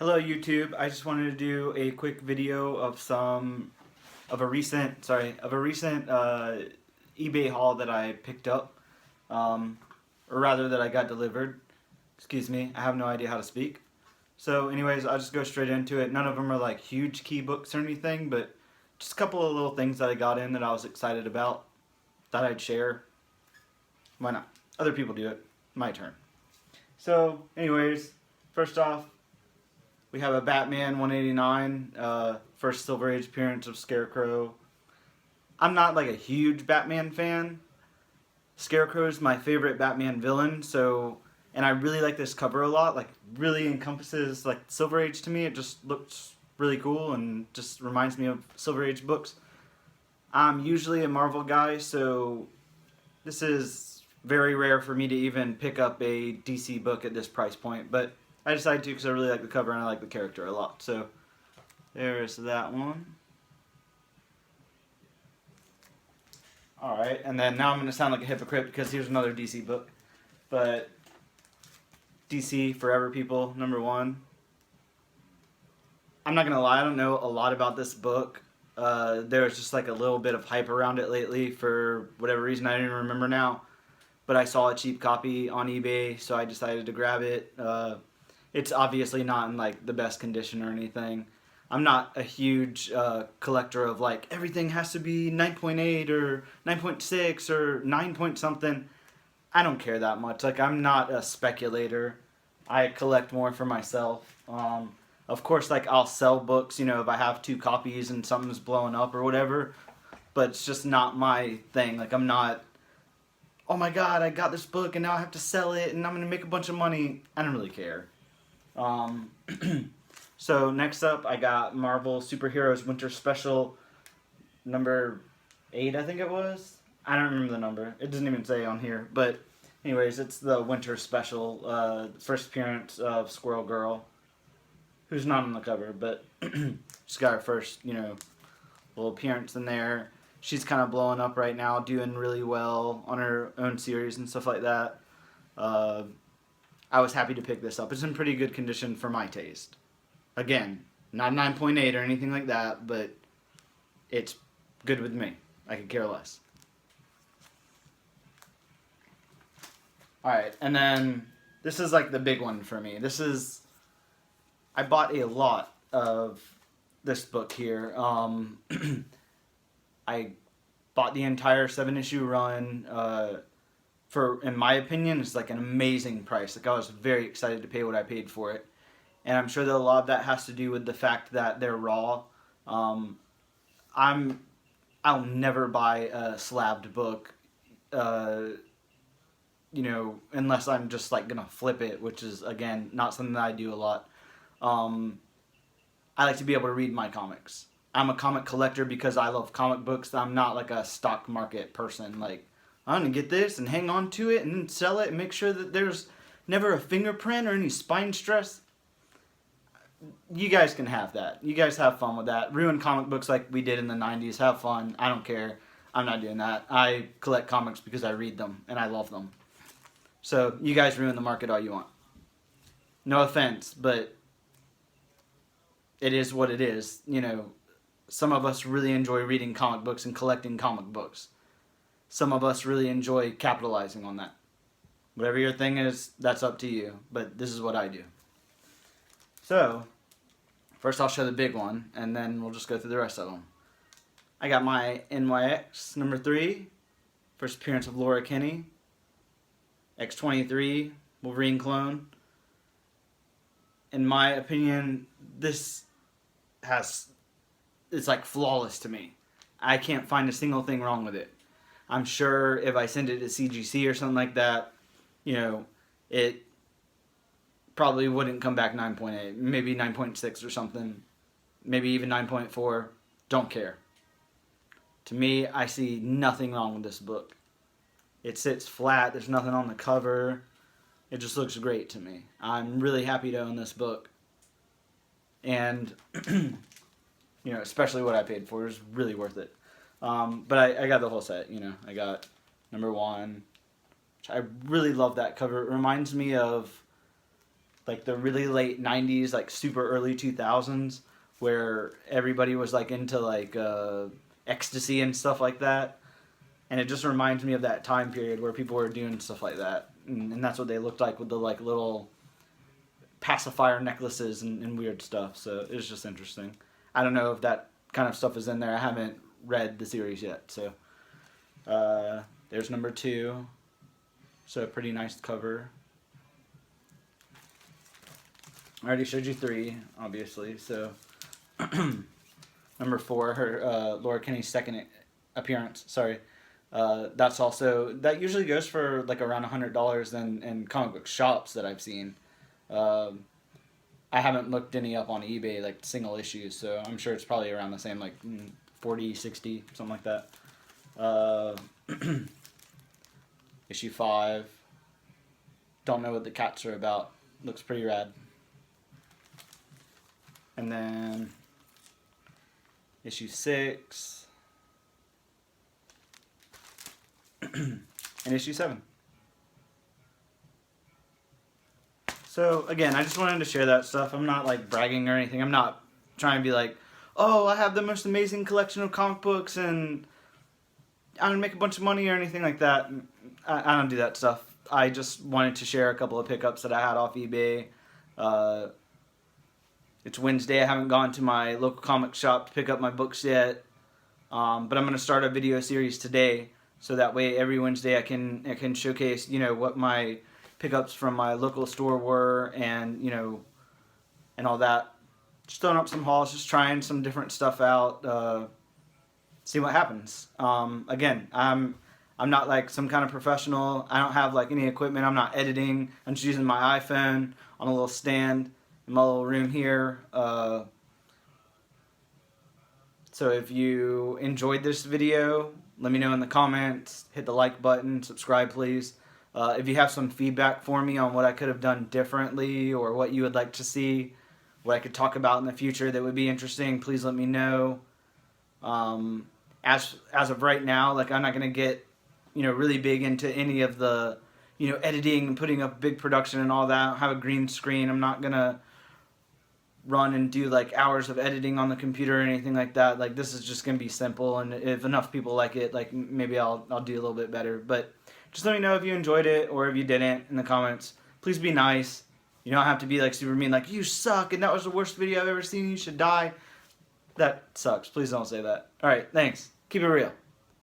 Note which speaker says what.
Speaker 1: Hello YouTube. I just wanted to do a quick video of a recent eBay haul that I picked up, or rather that I got delivered. Excuse me, I have no idea how to speak. So anyways, I'll just go straight into it. None of them are like huge key books or anything, but just a couple of little things that I got in that I was excited about. Thought I'd share. Why not? Other people do it. My turn. So anyways, first off, we have a Batman 189, first Silver Age appearance of Scarecrow. I'm not like a huge Batman fan. Scarecrow is my favorite Batman villain, and I really like this cover a lot. Like, really encompasses like Silver Age to me. It just looks really cool and just reminds me of Silver Age books. I'm usually a Marvel guy, so this is very rare for me to even pick up a DC book at this price point, but I decided to because I really like the cover and I like the character a lot. So there's that one. Alright, and then now I'm going to sound like a hypocrite because here's another DC book. But DC Forever People, #1. I'm not going to lie, I don't know a lot about this book. There was just like a little bit of hype around it lately for whatever reason, I don't even remember now. But I saw a cheap copy on eBay, so I decided to grab it. It's obviously not in like the best condition or anything. I'm not a huge collector of like everything has to be 9.8 or 9.6 or 9 point something. I don't care that much. Like, I'm not a speculator. I collect more for myself. Of course, like, I'll sell books, if I have 2 copies and something's blowing up or whatever. But it's just not my thing. Like, I'm not, oh my god, I got this book and now I have to sell it and I'm going to make a bunch of money. I don't really care. So next up, I got Marvel Superheroes Winter Special number 8, I think it was. I don't remember the number. It doesn't even say on here. But anyways, it's the Winter Special, first appearance of Squirrel Girl, who's not on the cover, but she's got her first, little appearance in there. She's kind of blowing up right now, doing really well on her own series and stuff like that. I was happy to pick this up. It's in pretty good condition for my taste. Again, not 9.8 or anything like that, but it's good with me. I could care less. Alright, and then this is like the big one for me. I bought a lot of this book here. I bought the entire 7-issue run. In my opinion, it's like an amazing price. Like, I was very excited to pay what I paid for it. And I'm sure that a lot of that has to do with the fact that they're raw. I'll never buy a slabbed book, unless I'm just like gonna flip it, which is, again, not something that I do a lot. I like to be able to read my comics. I'm a comic collector because I love comic books. I'm not like a stock market person. Like, I'm going to get this and hang on to it and then sell it and make sure that there's never a fingerprint or any spine stress. You guys can have that. You guys have fun with that. Ruin comic books like we did in the 90s. Have fun. I don't care. I'm not doing that. I collect comics because I read them and I love them. So you guys ruin the market all you want. No offense, but it is what it is. Some of us really enjoy reading comic books and collecting comic books. Some of us really enjoy capitalizing on that. Whatever your thing is, that's up to you. But this is what I do. So, first I'll show the big one, and then we'll just go through the rest of them. I got my NYX #3, first appearance of Laura Kinney. X-23, Wolverine clone. In my opinion, it's like flawless to me. I can't find a single thing wrong with it. I'm sure if I send it to CGC or something like that, it probably wouldn't come back 9.8, maybe 9.6 or something, maybe even 9.4. Don't care. To me, I see nothing wrong with this book. It sits flat. There's nothing on the cover. It just looks great to me. I'm really happy to own this book. And, especially what I paid for is really worth it. But I got the whole set, I got #1, which I really love that cover. It reminds me of like the really late 90s, like super early 2000s, where everybody was like into like ecstasy and stuff like that. And it just reminds me of that time period where people were doing stuff like that. And that's what they looked like with the like little pacifier necklaces and weird stuff. So it was just interesting. I don't know if that kind of stuff is in there. I haven't read the series yet. So there's number 2. So pretty nice cover. I already showed you 3, obviously. So number 4, her Laura Kinney's second appearance. Sorry. That's also, that usually goes for like around $100 in comic book shops that I've seen. I haven't looked any up on eBay, like single issues, so I'm sure it's probably around the same, like 40, 60, something like that. Issue 5. Don't know what the cats are about. Looks pretty rad. And then issue 6. And issue 7. So again, I just wanted to share that stuff. I'm not like bragging or anything. I'm not trying to be like, oh, I have the most amazing collection of comic books and I'm gonna make a bunch of money or anything like that. I don't do that stuff. I just wanted to share a couple of pickups that I had off eBay. It's Wednesday. I haven't gone to my local comic shop to pick up my books yet, but I'm gonna start a video series today. So that way, every Wednesday I can showcase, what my pickups from my local store were, and and all that. Just throwing up some hauls, just trying some different stuff out, see what happens. Again, I'm not like some kind of professional. I don't have like any equipment. I'm not editing. I'm just using my iPhone on a little stand in my little room here. So if you enjoyed this video, let me know in the comments. Hit the like button. Subscribe, please. If you have some feedback for me on what I could have done differently or what you would like to see, what I could talk about in the future that would be interesting, please let me know. As of right now, like I'm not going to get, really big into any of the, editing and putting up big production and all that. I don't have a green screen. I'm not going to run and do like hours of editing on the computer or anything like that. Like this is just going to be simple, and if enough people like it, like maybe I'll do a little bit better. But just let me know if you enjoyed it or if you didn't in the comments. Please be nice. You don't have to be like super mean, like you suck and that was the worst video I've ever seen, you should die. That sucks. Please don't say that. Alright, thanks. Keep it real.